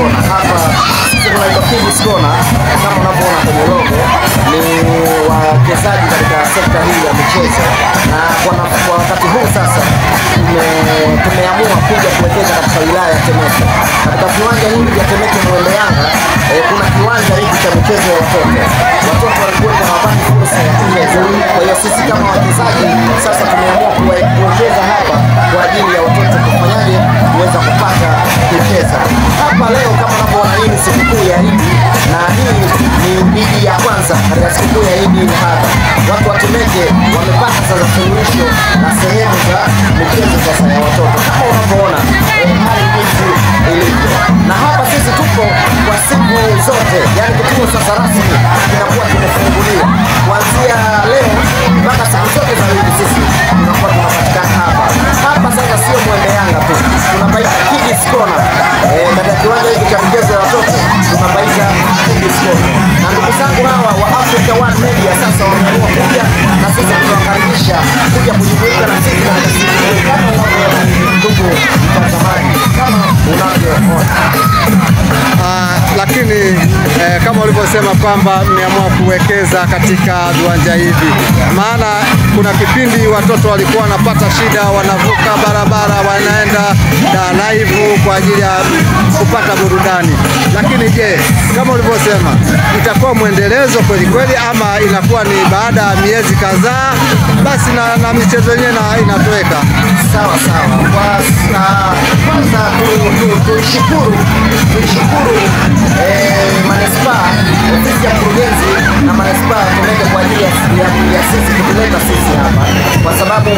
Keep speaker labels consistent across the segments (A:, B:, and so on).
A: Corner. Hapa sisi tunaitwa Kids Corner, kama unavyoona kwenye logo, ni wawekezaji katika sekta hii ya michezo, na kwa wakati huu sasa tumeamua kuja kuwekeza katika wilaya ya Temeke. Katika viwanja hivi vya Temeke Mwembe Yanga kuna kiwanja hiki cha michezo ya watoto. Watoto walikuwa hawapati fursa ya kucheza. Kwa hiyo sisi kama wawekezaji sasa tumeamua kuwekeza hapa kwa ajili ya watoto kufanyaje kuweza kupata kucheza. Hapa leo kama unavyoona, hii ni sikukuu ya Idi, na hii ni Idi ya kwanza katika sikukuu ya Idi. Hapa watu wa Temeke wamepata sasa suluhisho na sehemu za michezo sasa ya watoto kama unavyoona hali hizi ilivyo. Na hapa sisi tuko kwa siku zote, yani kituo sasa rasmi kinakuwa kimefunguliwa kuanzia leo mpaka siku zote za wiki. Sisi tunakuwa tunapatikana hapa. Hapa sasa sio Mwembe Yanga tu, tunapaita Kids Corner. Katika kiwanja hiki cha michezo ya watoto tunapaita Kids Corner. Na ndugu zangu hawa wa Africa One Media sasa wameamua kuja na sisi tunawakaribisha kuja kujumuika na sisi na kama unavyoona ndugu mtazamaji, kama unavyoona.
B: Lakini kama ulivyosema kwamba mmeamua kuwekeza katika viwanja hivi, maana kuna kipindi watoto walikuwa wanapata shida, wanavuka barabara wanaenda live kwa ajili ya kupata burudani. Lakini je, kama ulivyosema itakuwa mwendelezo kweli kweli, ama inakuwa ni baada ya miezi kadhaa basi na michezo yenyewe inatoweka?
A: Sawa. Kwanza tuishukuru manispaa, ofisi ya mkurugenzi na manispaa Temeke kwa ajili ya sisi kutuleta sisi hapa, kwa sababu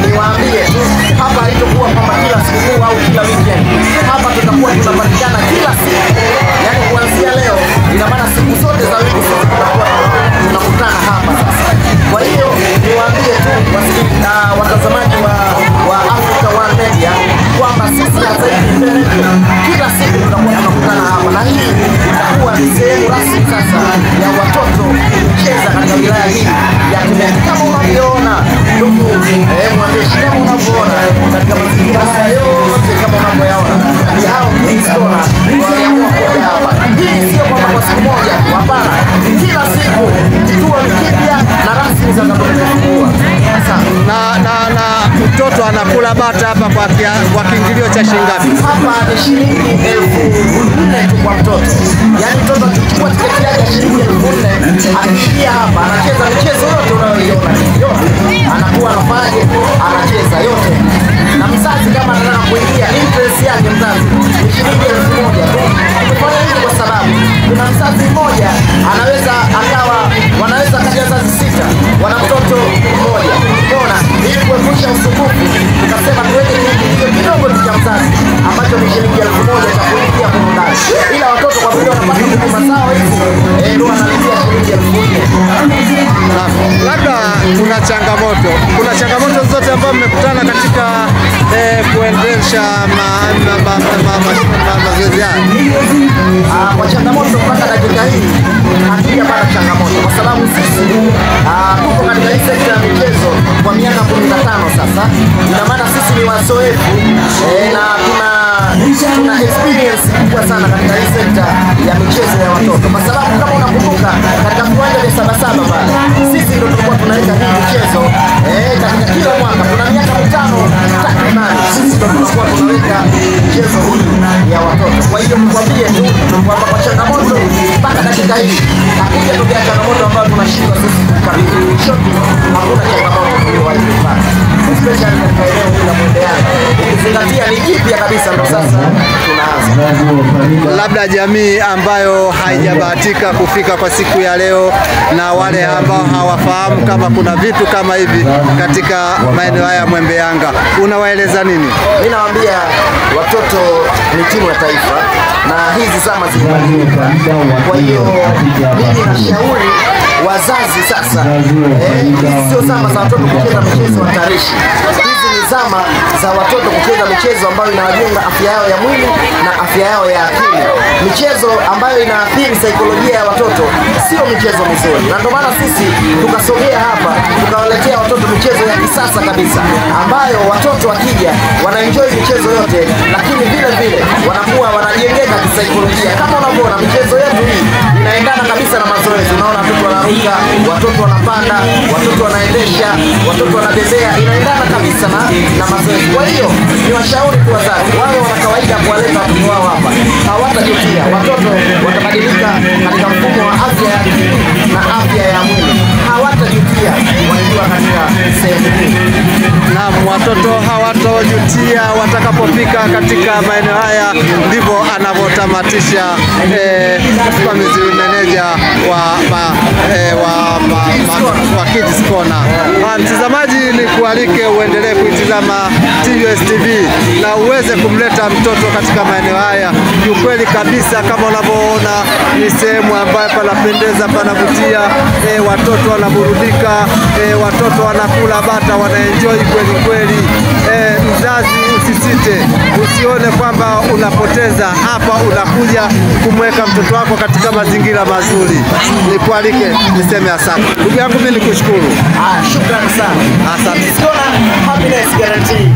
A: niwaambie tu hapa haitakuwa kama kila siku au kila weekend. Hapa tutakuwa tunapatikana kila siku, yani kuanzia leo, ina maana siku zote za wiki sisi tutakuwa tunakutana hapa sasa. Kwa hiyo niwaambie tu watazamaji wa Africa One Media kwamba sisi hapa kila siku tutakuwa tunakutana hapa, na hii itakuwa ni sehemu rasmi sasa ya watoto kucheza katika wilaya hii ya Temeke. Kama unavyoona ndugu mwandishi, kama unavyoona katika mazingira haya yote, kama unavyoyaona ni hao Kids Corner waliamua kuja hapa. Hii sio kwamba kwa siku moja, hapana, kila siku kituo ni kipya na rasmi sasa tunafungua.
B: Na mtoto anakula bata hapa kwa kiingilio cha shilingi ngapi?
A: Hapa ni shilingi 4,000 tu kwa mtoto. Yaani mtoto akichukua tiketi yake ya shilingi 4,000 anaingia hapa, anacheza michezo yote unayoiona. Yote anakuwa anafaje, anacheza yote. Na mzazi kama anataka kuingia, interest yake mzazi ni shilingi 1,000 tu. Tumefanya hivi kwa sababu kuna mzazi mmoja wanaweza kaja wazazi 6 wana mtoto mmoja. Unaona, ili kuepusha usumbufu tukasema tuweke kiingilio kidogo tu cha mzazi ambacho ni shilingi 1,000 cha kuingia huko ndani. Ila watoto kwa vile wanapata huduma zao hizi ndio wanalipia shilingi 1,000.
B: Labda kuna changamoto zote ambazo mmekutana katika kuendesha mazoezi haya?
A: Kwa changamoto mpaka dakika hii hatujapata changamoto, kwa sababu sisi tuko katika hii sekta ya michezo kwa miaka 15 sasa. Ina maana sisi ni wazoefu na tuna experience kubwa sana katika hii sekta ya michezo ya watoto, kwa sababu kama unakumbuka katika viwanja vya Sabasaba pale sisi ndio tulikuwa tunaweka hii michezo katika kila mwaka. Kuna miaka 5 takriban sisi ndio tulikuwa tunaweka michezo hii ya watoto. Kwa hiyo nikwambie tu kwamba kwa changamoto mpaka dakika hii hakuna tokea changamoto ambayo tunashindwa sisi kukabili. Shoki hakuna changamoto tuliyopata, especially katika eneo hili la Mwembe Yanga. Ukizingatia ni kipya kabisa ndio sasa tunaanza.
B: Labda jamii ambayo haijabahatika kufika kwa siku ya leo na wale ambao hawafahamu kama kuna vitu kama hivi katika maeneo haya ya Mwembe Yanga, unawaeleza nini?
A: Mimi nawaambia watoto ni timu ya taifa na hizi zama zimebadilika. Kwa hiyo mimi nashauri wazazi sasa, sio zama za watoto kucheza michezo hatarishi. Hizi ni zama za watoto kucheza michezo ambayo inawajenga afya yao ya mwili na afya yao ya akili. Michezo ambayo inaathiri saikolojia ya watoto sio michezo mizuri, na ndio maana sisi tukasogea hapa tukawaletea watoto michezo ya kisasa kabisa, ambayo watoto wakija wanaenjoy michezo yote, lakini vile vile wanakuwa wanajengeka kisaikolojia. Kama unavyoona michezo yetu hii inaendana kabisa na mazoezi. Unaona watoto wanaruka, watoto wanapanda, watoto wanaendesha, watoto wanabebea, inaendana kabisa na mazoezi. Kwa hiyo ni washauri kwa wazazi wale wana kawaida kuwaleta watoto wao hapa, hawatajutia. Watoto watabadilika katika mfumo wa afya ya akili na afya ya mwili, hawatajutia wakiwa katika sehemu hii.
B: Naam, watoto hawatojutia watakapofika katika maeneo haya. Ndivyo anavyotamatisha msimamizi meneja wa Kids Corner. Mtazamaji, ni kualike uendelee kuitazama TUS TV na uweze kumleta mtoto katika maeneo haya. Kiukweli kabisa, kama unavyoona ni sehemu ambayo panapendeza, panavutia, watoto wanaburudika, watoto wanakula bata, wanaenjoy kweli kweli. Mzazi usisite, usione kwamba unapoteza hapa, unakuja kumweka mtoto wako katika mazingira mazuri. Nikualike niseme asante. Ndugu yangu, mimi nikushukuru.
A: Shukrani sana.
B: Asante.
A: Kids Corner, happiness guarantee.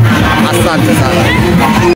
B: Asante sana.